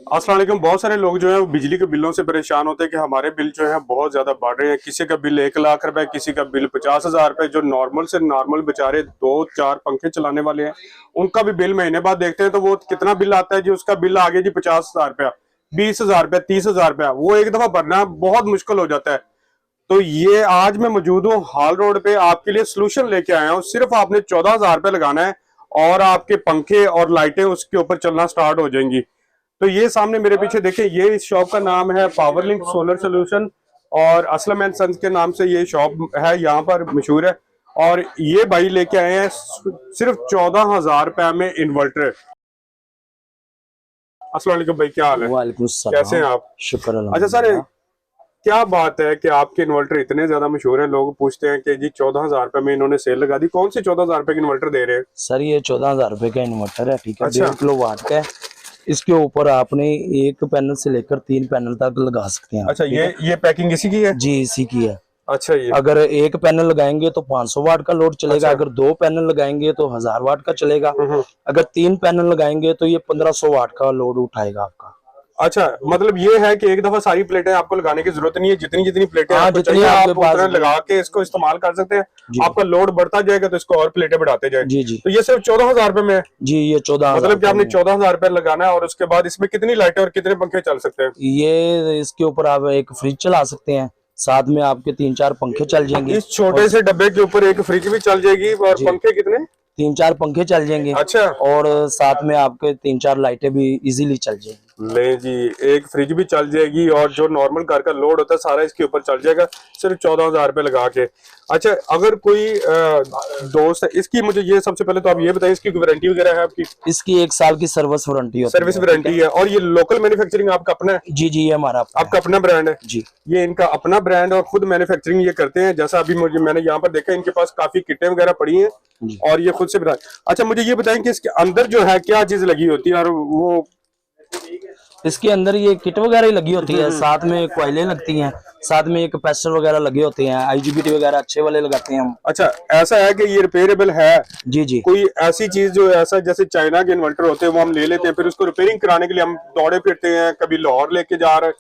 अस्सलाम वालेकुम। बहुत सारे लोग जो है वो बिजली के बिलों से परेशान होते हैं कि हमारे बिल जो है बहुत ज्यादा बढ़ रहे हैं। किसी का बिल 1 लाख रुपए, किसी का बिल 50,000 रुपए। जो नॉर्मल से नॉर्मल बेचारे 2-4 पंखे चलाने वाले हैं, उनका भी बिल महीने बाद देखते हैं तो वो कितना बिल आता है जी। उसका बिल आ गया जी 50,000 रुपया, 20,000 रुपया, 30,000 रुपया। वो एक दफा भरना बहुत मुश्किल हो जाता है। तो ये आज मैं मौजूद हूँ हाल रोड पे, आपके लिए सोल्यूशन लेके आया हूँ। सिर्फ आपने 14,000 रुपये लगाना है और आपके पंखे और लाइटें उसके ऊपर चलना स्टार्ट हो जाएंगी। तो ये सामने मेरे पीछे देखें, ये इस शॉप का नाम है पावरलिंक सोलर सोल्यूशन और असलम एंड सन्स के नाम से ये शॉप है, यहाँ पर मशहूर है। और ये भाई लेके आए हैं सिर्फ 14,000 रुपए में इन्वर्टर। अस्सलाम वालेकुम भाई, क्या हाल है? वालेकुम सलाम। कैसे हैं आप? शुक्र अच्छा सर, अल्हम्दुलिल्लाह। क्या बात है कि आपके इन्वर्टर इतने ज्यादा मशहूर हैं, लोग पूछते हैं कि जी 14,000 रुपए में इन्होंने सेल लगा दी। कौन सी 14,000 रुपए की इन्वर्टर दे रहे हैं? सर ये 14,000 रुपए का इन्वर्टर है, ठीक है। अच्छा। 1.5 किलो वाट का है। इसके ऊपर आपने एक पैनल से लेकर 3 पैनल तक लगा सकते हैं आप, अच्छा, ठीक है? ये पैकिंग इसी की है? जी इसी की है। अच्छा, ये अगर एक पैनल लगाएंगे तो 500 वाट का लोड चलेगा। अच्छा। अगर 2 पैनल लगाएंगे तो 1000 वाट का चलेगा। हम्म। अगर 3 पैनल लगाएंगे तो ये 1500 वाट का लोड उठाएगा आपका। अच्छा, मतलब ये है कि एक दफा सारी प्लेटें आपको लगाने की जरूरत नहीं है। जितनी जितनी प्लेटें हाँ, आपको जितनी चाहिए आप आपके पास उतना लगा के इसको इस्तेमाल कर सकते हैं। जी आपका लोड बढ़ता जाएगा तो इसको और प्लेटें बढ़ाते जाए। जी जी तो ये सिर्फ 14,000 रुपए में है? जी ये 14,000 मतलब कि आपने में। 14,000 रुपए लगाना है और उसके बाद इसमें कितनी लाइटें और कितने पंखे चल सकते हैं? ये इसके ऊपर आप एक फ्रिज चला सकते हैं, साथ में आपके 3-4 पंखे चल जाएंगे। इस छोटे से डब्बे के ऊपर एक फ्रिज भी चल जाएगी और जी। पंखे कितने? 3-4 पंखे चल जाएंगे। अच्छा। और साथ में आपके 3-4 लाइटें भी इजीली चल जाएंगी। ले जी, एक फ्रिज भी चल जाएगी और जो नॉर्मल घर का लोड होता है सारा इसके ऊपर चल जाएगा, सिर्फ 14,000 रुपए लगा के। अच्छा, अगर कोई दोस्त है इसकी, मुझे ये सबसे पहले तो आप ये बताएं, इसकी वारंटी वगैरह है आपकी? इसकी 1 साल की सर्विस वारंटी होती है। सर्विस वारंटी है। और ये लोकल मैन्युफैक्चरिंग आपका अपना है? जी जी ये हमारा आपका अपना ब्रांड है? जी ये इनका अपना ब्रांड और खुद मैन्युफैक्चरिंग ये करते हैं। जैसा अभी मैंने यहाँ पर देखा, इनके पास काफी किटें वगैरह पड़ी हैं जी। और ये खुद से बना। अच्छा, मुझे ये बताएं कि इसके अंदर जो है क्या चीज लगी होती है? और वो इसके अंदर ये किट वगैरह ही लगी होती है, साथ में कॉइलें लगती हैं, साथ में एक कैपेसिटर वगैरह लगे होते हैं, IGBT वगैरह अच्छे वाले लगाते हैं हम। अच्छा, ऐसा है कि ये रिपेयरेबल है? जी जी कोई ऐसी चीज जो ऐसा जैसे चाइना के इन्वर्टर होते हैं वो हम ले लेते हैं, फिर उसको रिपेयरिंग कराने के लिए हम दौड़े फिरते हैं, कभी लाहौर लेके जा रहे,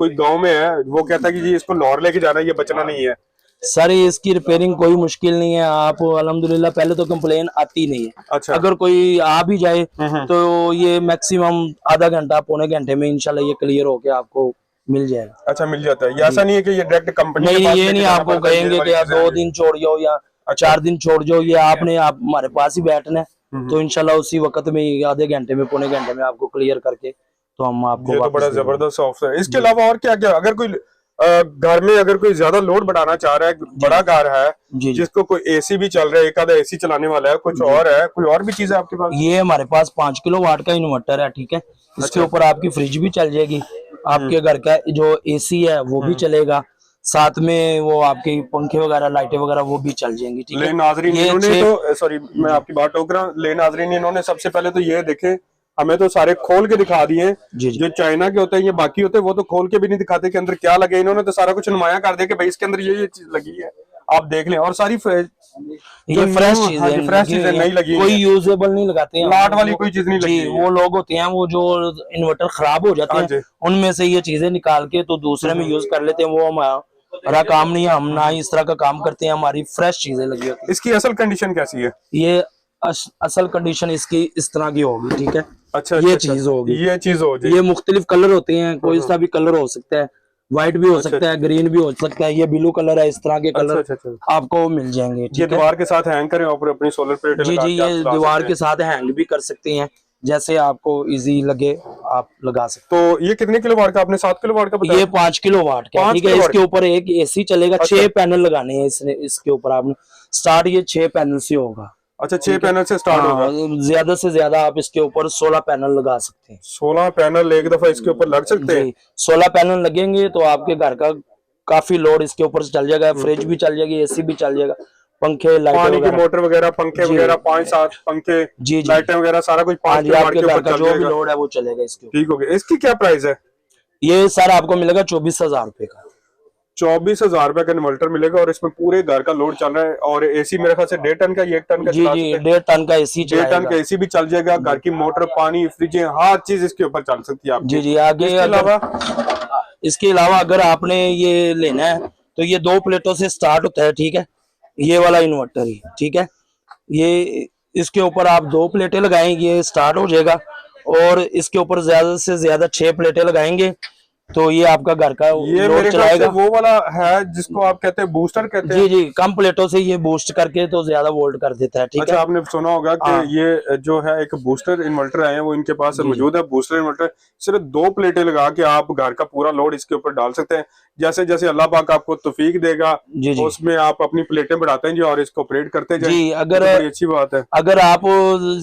कोई गांव में है वो कहता है कि जी इसको लाहौर लेके जाना है, ये बचना नहीं है। सर इसकी रिपेयरिंग कोई मुश्किल नहीं है। आप अल्हम्दुलिल्लाह पहले तो कंप्लेन आती नहीं है। अच्छा। अगर कोई आ भी जाए तो ये मैक्सिमम आधा घंटा पौने घंटे में इंशाल्लाह ये क्लियर होके आपको मिल जाएगा। अच्छा, मिल जाता है? ये ऐसा नहीं है कि ये डायरेक्ट कंपनी के नहीं पास ये लेके नहीं जाना आपको पड़ता है, ये कहेंगे वाली कि आप चीजें 2 नहीं। दिन छोड़ जाओ या 4 दिन छोड़ जाओ, ये आपने आप हमारे पास ही बैठना है तो इंशाल्लाह उसी वक्त में आधे घंटे में पौने घंटे में आपको क्लियर करके तो हम आपको ये तो वापस बड़ा दे देंगे। जबरदस्त सॉफ्टवेयर है। इसके अलावा और क्या क्या, अगर कोई घर में अगर कोई ज्यादा लोड बढ़ाना चाह रहा है, बड़ा घर है जी जी जिसको कोई एसी भी चल रहा है, एक आधा एसी चलाने वाला है, कुछ और है, कोई और भी चीज है आपके पास? ये हमारे पास 5 किलो वाट का इन्वर्टर है, ठीक है। इसके अच्छा। ऊपर आपकी फ्रिज भी चल जाएगी, आपके घर का जो AC है वो भी चलेगा, साथ में वो आपके पंखे वगैरह लाइटें वगैरह वो भी चल जाएंगी, ठीक ले है। नाजरीन, ये इन्होंने 6 तो सॉरी मैं आपकी बात टोक रहा हूँ। ले नाजरीन, इन्होंने सबसे पहले तो ये देखे, हमें तो सारे खोल के दिखा दिए हैं। जी जी जो चाइना के होते हैं ये बाकी होते हैं वो तो खोल के भी नहीं दिखाते कि अंदर क्या लगे। इन्होंने तो सारा कुछ नुमाया कर दिया कि भाई इसके अंदर ये चीज लगी है, आप देख लें। और सारी ये फ्रेश चीजें, फ्रेश चीजें नहीं लगी, कोई यूजेबल नहीं लगाते हैं, लाट वाली कोई चीज नहीं लगी जी। वो लोग होते हैं वो जो इन्वर्टर खराब हो जाते हाँ हैं जी। उनमें से ये चीजें निकाल के तो दूसरे में यूज कर लेते हैं। वो हमारा काम नहीं है, हम ना ही इस तरह का काम करते हैं, हमारी फ्रेश चीजें लगी होती इसकी असल कंडीशन कैसी है? है। ये असल कंडीशन इसकी इस तरह की होगी, ठीक है। अच्छा, ये अच्छा, चीज होगी, ये चीज हो जाएगी। ये मुख्तलिफ कलर होते हैं, कोई सा भी कलर हो सकता है, व्हाइट भी हो सकता है, ग्रीन भी हो सकता है, ये ब्लू कलर है, इस तरह के अच्छा, कलर अच्छा, अच्छा। आपको मिल जाएंगे, ये ठीक है। दीवार के साथ हैंग करें और अपनी सोलर प्लेट जी लगा जी के आप ये चला दीवार सकते के साथ हैंग भी कर सकते हैं, जैसे आपको इजी लगे आप लगा सकते हैं। तो ये कितने किलो वाट का? आपने 7 किलो वाट का हैं। बताया? ये 5 किलो वाट का, 5 ठीक है। किलो इसके ऊपर एक AC चलेगा, अच्छा। 6 पैनल लगाने हैं इसके ऊपर आपने। स्टार्ट ये 6 पैनल से होगा। अच्छा, 6 पैनल से स्टार्ट होगा। ज्यादा से ज्यादा आप इसके ऊपर 16 पैनल लगा सकते हैं। 16 पैनल एक दफा इसके ऊपर लग सकते हैं? 16 पैनल लगेंगे तो आपके घर का काफी लोड इसके ऊपर से चल जाएगा, फ्रिज भी चल जाएगी, AC भी चल जाएगा, पंखे लाइटें पानी की वगैरह। मोटर वगैरह, पंखे वगैरह, 5-7 पंखे, जी जी लाइटें वगैरह, सारा कुछ 5 हाँ जी, किलो वाट आपके के घर ऊपर का चल जो भी जाएगा। लोड है वो चलेगा इसके ऊपर। ठीक हो गया। इसकी क्या प्राइस है? ये सर आपको मिलेगा 24,000 रुपए का। 24,000 रुपए का इन्वर्टर मिलेगा और इसमें पूरे घर का लोड चल रहा है। और एसी मेरे ख्याल से 1.5 टन का, 1 टन का जी चला जी, सकते हैं। 1.5 टन का एसी 1.5 टन चलाएगा। का एसी भी चल जाएगा, घर की मोटर, पानी, फ्रिज, हर चीज इसके ऊपर चल सकती है आपकी। जी जी। आगे इसके अलावा इसके अलावा अगर आपने ये लेना है तो ये 2 प्लेटों से स्टार्ट होता है, ठीक है, ये वाला इन्वर्टर ही, ठीक है। ये इसके ऊपर आप 2 प्लेटें लगाएंगे, ये स्टार्ट हो जाएगा। और इसके ऊपर ज्यादा से ज्यादा 6 प्लेटें लगाएंगे तो ये आपका घर का ये लोड मेरे ख्याल से चलाएगा। वो वाला है जिसको आप कहते हैं बूस्टर कहते हैं। जी जी, कम प्लेटों से ये बूस्ट करके तो ज्यादा वोल्ट कर देता है, ठीक अच्छा, है। आपने सुना होगा कि हाँ। ये जो है एक बूस्टर इन्वर्टर आए हैं, वो इनके पास जी, मौजूद है। बूस्टर इन्वर्टर सिर्फ 2 प्लेटें लगा के आप घर का पूरा लोड इसके ऊपर डाल सकते हैं। जैसे जैसे अल्लाह पाक आपको तौफीक देगा, जी जी उसमें आप अपनी प्लेटें बढ़ाते हैं जी और इसको ऑपरेट करते जाएं। जी। तो बड़ी अच्छी बात है। अगर आप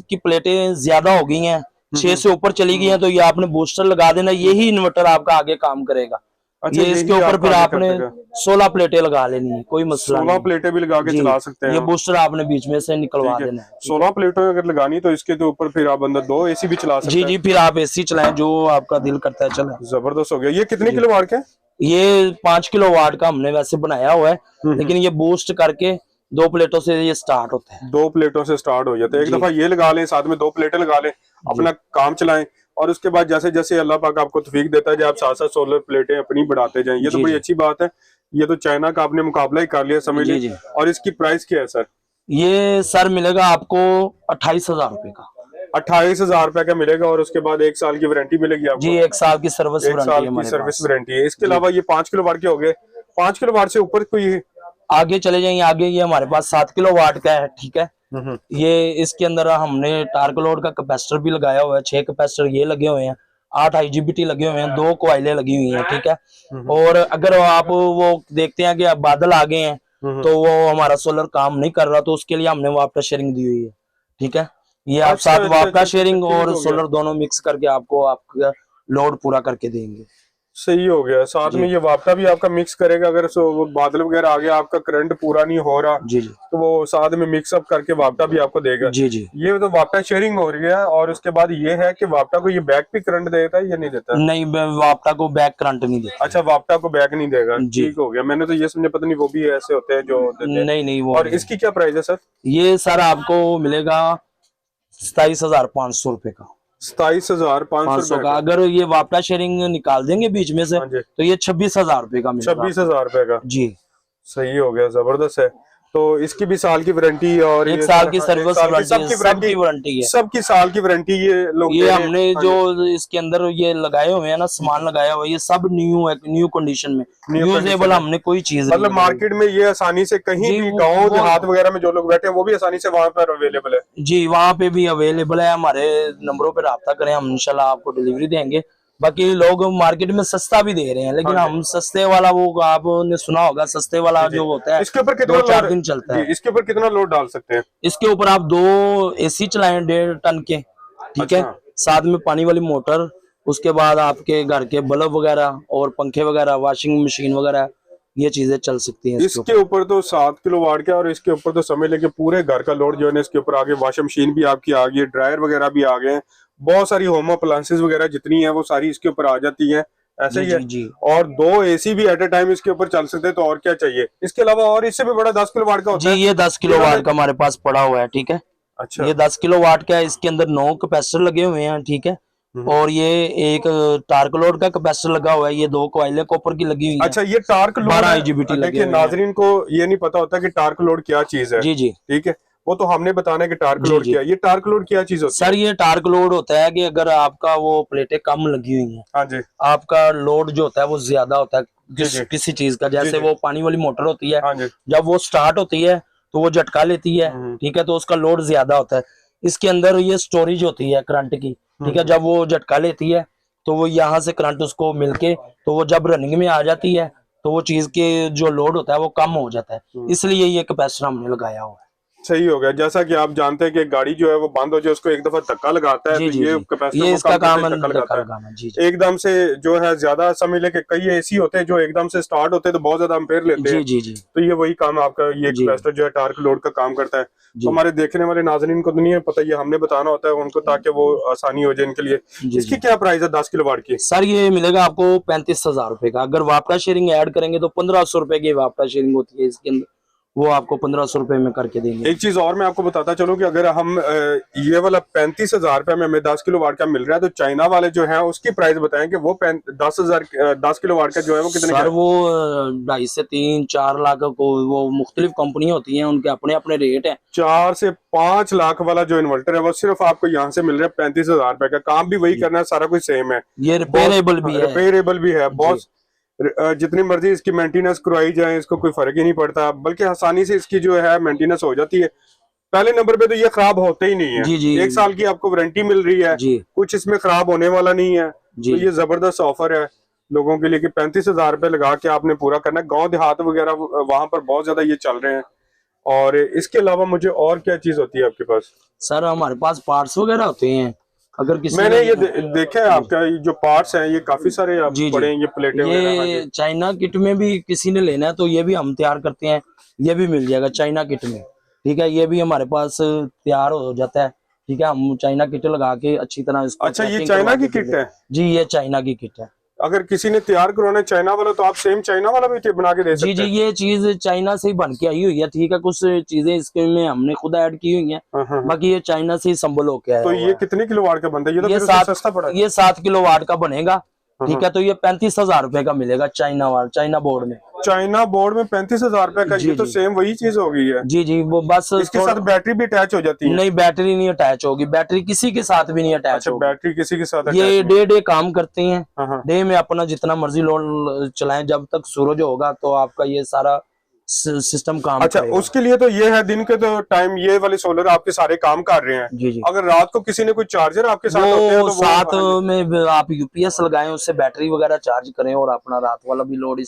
की प्लेटें ज्यादा हो गई हैं, 6 से ऊपर चली गई हैं, तो ये आपने बूस्टर लगा देना, यही इन्वर्टर आपका आगे काम करेगा। अच्छा, ये इसके यही ऊपर आपका फिर आगे आपने कर देगा। 16 प्लेटें लगा लेनी है, कोई मसला 16 नहीं। प्लेटें भी लगा के जी, चला सकते हैं ये हम। बूस्टर आपने बीच में से निकलवा ठीक है, देना है। 16 प्लेटें अगर लगानी तो इसके तो ऊपर फिर आप अंदर 2 एसी भी चला सकते जी हैं। जी, फिर आप एसी चलाएं, जो आपका दिल करता है चलाएं। जबरदस्त हो गया। ये कितने किलो वाट का है? ये 5 किलो वाट का हमने वैसे बनाया हुआ है, लेकिन ये बूस्ट करके 2 प्लेटों से ये स्टार्ट होता है। 2 प्लेटों से स्टार्ट हो जाता है। एक जी। दफा ये लगा लें, साथ में 2 प्लेटें लगा लें, अपना काम चलाएं। और उसके बाद जैसे जैसे अल्लाह पाक आपको तौफीक देता है, जब आप साथ साथ सोलर प्लेटें अपनी बढ़ाते जाएं। ये तो जी, बड़ी जी। अच्छी बात है। ये तो चाइना का आपने मुकाबला ही कर लिया, समझ जी, ली। जी। और इसकी प्राइस क्या है सर? ये सर मिलेगा आपको 28,000 रुपए का। 28,000 रुपए का मिलेगा और उसके बाद 1 साल की वारंटी मिलेगी आपको। जी, 1 साल की सर्विस 1 वारंटी साल है की हमारे सर्विस पास। वारंटी है। इसके अलावा ये 5 किलो वाट के हो गए। 5 किलो वाट से ऊपर कोई आगे चले जाएंगे, आगे ये हमारे पास 7 किलो वाट का है, ठीक है। ये इसके अंदर हमने टार्क लोड का कैपेसिटर भी लगाया हुआ है, 6 कैपेसिटर ये लगे हुए हैं, 8 IGBT लगे हुए हैं, 2 कोयलें लगी हुई हैं, ठीक है। और अगर आप वो देखते हैं कि अब बादल आ गए हैं तो वो हमारा सोलर काम नहीं कर रहा, तो उसके लिए हमने वापटा शेयरिंग दी हुई है, ठीक है। ये आप अच्छा, साथ अच्छा, वापटा अच्छा, शेयरिंग ठीक और हो गया। सोलर दोनों मिक्स करके आपको आपका लोड पूरा करके देंगे। सही हो गया। साथ में ये वापटा भी आपका मिक्स करेगा। अगर वो बादल वगैरह आ गया, आपका करंट पूरा नहीं हो रहा, जी जी तो वो साथ में मिक्सअप करके वापटा भी आपको देगा। जी जी। ये तो वापटा शेयरिंग हो रही है। और उसके बाद ये है कि वापटा को ये बैक भी करंट देता है या नहीं देता? नहीं, वापटा को बैक करंट नहीं देता। अच्छा, वापटा को बैक नहीं देगा। जी। ठीक हो गया। मैंने तो ये समझा पता नहीं वो भी ऐसे होते हैं जो देते हैं। नहीं नहीं, वो और नहीं। इसकी क्या प्राइस है सर? ये सर आपको मिलेगा 27,500 रुपए का। 27,500 का अगर ये वापटा शेयरिंग निकाल देंगे बीच में से हाँ जी। तो ये 26,000 रुपए का मिलेगा। 26,000 रुपए का। जी। सही हो गया, जबरदस्त है। तो इसकी भी साल की वारंटी और 1 ये साल की हाँ, सर्विस 1 साल की वारंटी, सबकी सबकी वारंटी है। सबकी साल की वारंटी ये लोग ये दे रहे हैं। हमने हाँ जो जी। इसके अंदर ये लगाए हुए हैं ना, सामान लगाया हुआ है, ये सब न्यू है, न्यू कंडीशन में, New यूजेबल। condition हमने कोई चीज नहीं मतलब लगाई। मार्केट में ये आसानी से कहीं जी, भी वो- गांव वो- देहात वगैरह में जो लोग बैठे हैं वो भी आसानी से वहां पर अवेलेबल है। जी, वहाँ पे भी अवेलेबल है। हमारे नंबरों पे राब्ता करें, हम इंशाल्लाह आपको डिलीवरी देंगे। बाकी लोग मार्केट में सस्ता भी दे रहे हैं, लेकिन हाँ जी। हम सस्ते वाला, वो आपने सुना होगा, सस्ते वाला जो होता है इसके ऊपर कितना 2-4 लोड दिन चलता है। इसके ऊपर कितना लोड डाल सकते हैं? इसके ऊपर आप 2 एसी चलाएं 1.5 टन के, ठीक है। अच्छा। साथ में पानी वाली मोटर, उसके बाद आपके घर के बल्ब वगैरह और पंखे वगैरह, वॉशिंग मशीन वगैरह, ये चीजें चल सकती हैं इसके ऊपर तो 7 किलो वाट का। और इसके ऊपर तो समझ लेके पूरे घर का लोड जो है ना इसके ऊपर आगे। वॉशिंग मशीन भी आपकी आ गई है, ड्रायर वगैरह भी आ गए हैं, बहुत सारी होम अप्लायंसेस वगैरह जितनी है वो सारी इसके ऊपर आ जाती है। ऐसे ही है। जी। और 2 एसी भी एट ए टाइम इसके ऊपर चल सकते हैं, तो और क्या चाहिए इसके अलावा? और इससे भी बड़ा 10 किलो वाट का होता जी, है। ये 10 किलो वाट का हमारे पास पड़ा हुआ है, ठीक है। अच्छा। ये 10 किलो वाट का है, इसके अंदर 9 कैपेसिटर लगे हुए हैं, ठीक है। और ये एक टार्क लोड का कैपेसिटर लगा हुआ है, ये 2 कोयले कॉपर की लगी हुई है। अच्छा, ये टार्क लोड 12 है। IGBT लगे देखिए हुए हैं। नाजरीन को ये नहीं पता होता कि टार्क लोड क्या चीज है। जी जी ठीक है, वो तो हमने बताना है कि टार्क जी, लोड जी। क्या है। ये टार्क लोड क्या चीज होती सर, ये टार्क लोड होता है कि अगर आपका वो प्लेटें कम लगी हुई हैं, हाँ जी, आपका लोड जो होता है वो ज्यादा होता है जी। किसी चीज का, जैसे जी। वो पानी वाली मोटर होती है, हाँ जी। जब वो स्टार्ट होती है तो वो झटका लेती है, ठीक है, तो उसका लोड ज्यादा होता है। इसके अंदर ये स्टोरेज होती है करंट की, ठीक है। जब वो झटका लेती है तो वो यहाँ से करंट उसको मिलके, तो वो जब रनिंग में आ जाती है तो वो चीज के जो लोड होता है वो कम हो जाता है। इसलिए ये कैपेसिटर हमने लगाया हुआ है। सही हो गया। जैसा कि आप जानते हैं कि गाड़ी जो है वो बंद हो जाए उसको एक दफा धक्का लगाता है, जी तो जी ये जी, कैपेसिटर ये को इसका कम काम करने है, धक्का धक्का लगाता है लगाना। जी जी एकदम से। जो है ज्यादा समय लेके, कई ऐसी होते हैं जो एकदम से स्टार्ट होते हैं तो बहुत ज्यादा एम्पेयर लेते हैं, जी जी जी तो ये वही काम आपका, ये जी कैपेसिटर जो है टार्क लोड का काम करता है। तो जी हमारे देखने वाले नाजरीन को तो नहीं है पता, ये हमने बताना होता है उनको ताकि वो आसानी हो जाए इनके लिए। जी इसकी जी। क्या प्राइस है 10 किलोवाट की? सर ये मिलेगा आपको 35,000 रुपए का। अगर वापटा शेयरिंग ऐड करेंगे तो 1,500 रुपए की वापटा शेयरिंग होती है इसके अंदर, वो आपको 1,500 रुपए में करके देंगे। एक चीज और मैं आपको बताता चलूं कि अगर हम ये वाला 35,000 रुपए में हमें 10 किलोवाट का मिल रहा है, तो चाइना वाले जो है उसकी प्राइस बताएं कि वो 10 किलोवाट का जो है वो कितने का सर है? वो 2.5 से 3-4 लाख को, वो मुख्तलिफ कंपनी होती हैं, उनके अपने अपने रेट है। 4 से 5 लाख वाला जो इन्वर्टर है वो सिर्फ आपको यहाँ से मिल रहा है 35,000 रुपए का। काम भी वही करना है, सारा कुछ सेम है, ये रिपेयरेबल भी है। रिपेयरेबल भी है जी बहुत। जितनी मर्जी इसकी मेंटेनेंस करवाई जाए इसको कोई फर्क ही नहीं पड़ता, बल्कि आसानी से इसकी जो है मेंटेनेंस हो जाती है। पहले नंबर पे तो ये खराब होते ही नहीं है, जी जी 1 साल की आपको वारंटी मिल रही है, जी कुछ इसमें खराब होने वाला नहीं है। जी तो ये जबरदस्त ऑफर है लोगों के लिए कि 35,000 रुपए लगा के आपने पूरा करना है। गांव देहात वगैरह वहां पर बहुत ज्यादा ये चल रहे हैं। और इसके अलावा मुझे और क्या चीज होती है आपके पास? सर हमारे पास पार्ट्स वगैरह होते हैं, अगर किसी मैंने ने ये देखा है आपका ये जो पार्ट्स हैं ये काफी सारे आप जी पड़े जी, हैं, ये प्लेटें वगैरह। हाँ ये जी। चाइना किट में भी किसी ने लेना है तो ये भी हम तैयार करते हैं, ये भी मिल जाएगा चाइना किट में। ठीक है, ये भी हमारे पास तैयार हो जाता है। ठीक है, हम चाइना किट लगा के अच्छी तरह इसको अच्छा, ये पैकिंग चाइना करवा की के किट है? जी, ये चाइना की किट है। अगर किसी ने तैयार करवाना है चाइना वाला तो आप सेम चाइना वाला भी बना के दे जी सकते जी, हैं? ये चीज चाइना से ही बन के आई हुई है। ठीक है, कुछ चीजें इसके में हमने खुद ऐड की हुई हैं, हाँ, हाँ, हाँ। बाकी ये चाइना से ही संभल होके आया तो हुआ ये है। कितने किलोवाट का बनता है? ये तो ये फिर उससे 7 सस्ता पड़ा है। ये 7 किलो वाट का बनेगा। ठीक हाँ। है, तो ये 35,000 रुपए का मिलेगा चाइना वाला, चाइना बोर्ड में। चाइना बोर्ड में 35,000 रुपए का? जी ये तो जी सेम वही चीज हो गई है। जी जी, वो बस इसके साथ बैटरी भी अटैच हो जाती है? नहीं, बैटरी नहीं अटैच होगी, बैटरी किसी के साथ भी नहीं अटैच अच्छा, होगी। बैटरी किसी के साथ ये अटैच नहीं? डे काम करते हैं। हाँ, हाँ। डे में अपना जितना मर्जी लोड चलाएं, जब तक सूरज होगा तो आपका ये सारा सिस्टम काम अच्छा, करेगा। उसके लिए तो ये है दिन के तो टाइम ये वाले सोलर आपके सारे काम कर रहे हैं। जी जी, अगर रात को किसी ने कोई चार्जर आपके साथ होते हैं वो तो साथ हाँ जी। में आप यूपीएस लगाएं, उससे बैटरी वगैरह चार्ज करें और अपना रात वाला भी लोड आप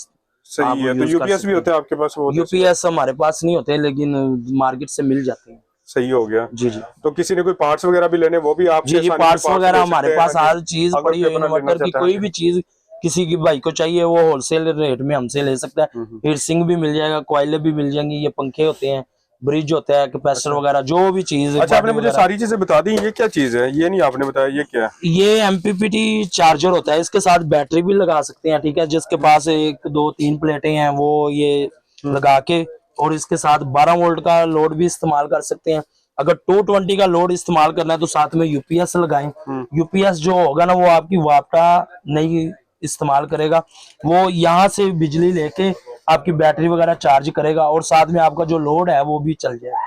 सही है। तो यूज कर यूपीएस भी सकते होते हैं। हैं आपके पास? वो तो यूपीएस हमारे पास नहीं होते, लेकिन मार्केट से मिल जाते हैं। सही हो गया। जी जी तो किसी ने कोई पार्ट्स वगैरह भी लेने वो भी आपसे जी जी, आसानी से पार्ट्स वगैरह ले हमारे सकते हैं। पास हाँ जी। हर चीज अगर पड़ी कोई हुई है। अपना लेना इन्वर्टर की चाहता है। कोई हाँ भी चीज किसी की भाई को चाहिए वो होलसेल रेट में हमसे ले सकता है। हीट सिंक भी मिल जाएगा, कोयले भी मिल जाएंगे, ये पंखे होते हैं, ब्रिज होता है, कैपेसिटर वगैरह, जो भी चीज। अच्छा, आपने मुझे वगैरह, सारी चीजें बता दी, ये क्या चीज है? ये नहीं आपने बताया, ये क्या है? ये एमपीपीटी चार्जर होता है, इसके साथ बैटरी भी लगा सकते हैं। ठीक है, जिसके पास 1 2 3 प्लेटें हैं वो ये लगा के, और इसके साथ 12 वोल्ट का लोड भी इस्तेमाल कर सकते हैं। अगर 220 का लोड इस्तेमाल करना है तो साथ में यूपीएस लगाएं। यूपीएस जो होगा ना वो आपकी वापटा नहीं इस्तेमाल करेगा, वो यहाँ से बिजली लेके आपकी बैटरी वगैरह चार्ज करेगा और साथ में आपका जो लोड है वो भी चल जाएगा।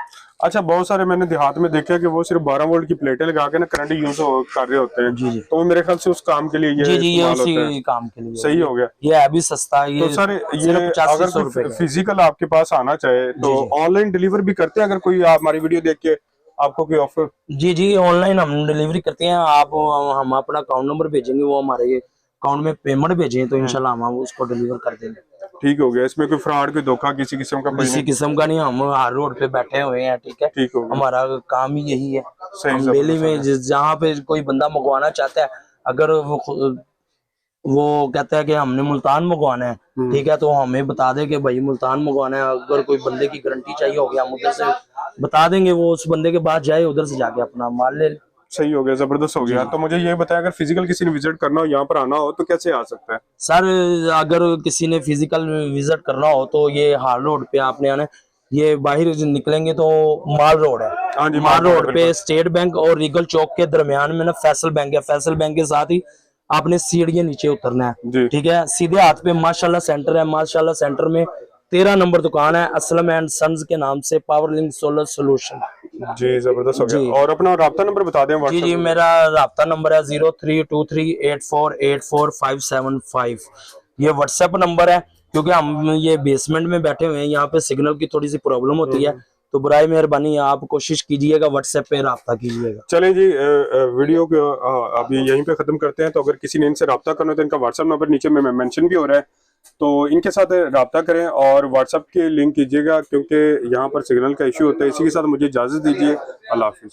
अच्छा, बहुत सारे मैंने देहात में देखा कि वो सिर्फ 12 वोल्ट की प्लेटें लगा के ना करंट यूज कर रहे होते हैं। जी जी तो मेरे ख्याल से उस काम के लिए ये जी जी, ये इस्तेमाल होता है। उसी काम के लिए। सही हो गया। ये है भी सस्ता है, तो ये सर, ये सिर्फ 85 अगर सौ रुपए कोई का। फिजिकल आपके पास आना चाहे तो जी, जी। ऑनलाइन डिलीवर भी करते हैं? अगर कोई आप हमारी वीडियो देख के आपको कोई ऑफर? जी जी, ऑनलाइन हम डिलीवरी करते हैं। आप हम अपना अकाउंट नंबर भेजेंगे, वो हमारे अकाउंट में पेमेंट भेजें तो इंशाल्लाह हम उसको डिलीवर कर देंगे। ठीक हो गया। इसमें कोई फ्रॉड, कोई धोखा किसी किस्म का कोई किसी नहीं? किस्म का नहीं, हम हर रोड पे बैठे हुए हैं। ठीक है, ठीक हो गया। हमारा काम ही यही है। सही, हम जबरदस्त डेली में जहाँ पे कोई बंदा मंगवाना चाहता है, अगर वो कहता है कि हमने मुल्तान मंगवाना है, ठीक है, तो हमें बता दे कि भाई मुल्तान मंगवाना है। अगर कोई बंदे की गारंटी चाहिए होगी, हम उधर से बता देंगे, वो उस बंदे के पास जाए, उधर से जाके अपना माल ले ले। सही हो गया, जबरदस्त हो गया। तो मुझे ये बताया, अगर फिजिकल किसी ने विजिट करना हो, यहाँ पर आना हो, तो कैसे आ सकता है? सर अगर किसी ने फिजिकल विजिट करना हो तो ये हाल रोड पे आपने आना है। ये बाहर निकलेंगे तो माल रोड है। हाँ जी, माल रोड पे बिल्कुल। स्टेट बैंक और रीगल चौक के दरमियान में ना फैसल बैंक है। फैसल बैंक के साथ ही आपने सीढ़ियां नीचे उतरना है। जी। ठीक है, सीधे हाथ पे माशाल्लाह सेंटर है। माशाल्लाह सेंटर में 13 नंबर दुकान है, असलम एंड सन्स के नाम से, पावर लिंक सोलर सोल्यूशन। जी, जबरदस्त हो जी। गया। और अपना राब्ता नंबर बता दें जी व्हाट्सएप जी, पे। मेरा राब्ता नंबर है 032384845575। ये व्हाट्सएप नंबर है, क्योंकि हम ये बेसमेंट में बैठे हुए हैं, यहाँ पे सिग्नल की थोड़ी सी प्रॉब्लम होती है, तो बुराई मेहरबानी आप कोशिश कीजिएगा व्हाट्सएप पे राब्ता कीजिएगा। चलें जी, वीडियो को अभी यहीं पे खत्म करते हैं। तो अगर किसी ने इनसे रब्ता करना है तो इनका व्हाट्सएप नंबर नीचे में मेंशन भी हो रहा है, तो इनके साथ रब्ता करें और व्हाट्सएप की लिंक कीजिएगा, क्योंकि यहाँ पर सिग्नल का इशू होता है। इसी के साथ मुझे इजाज़त दीजिए। अल्लाह हाफिज़।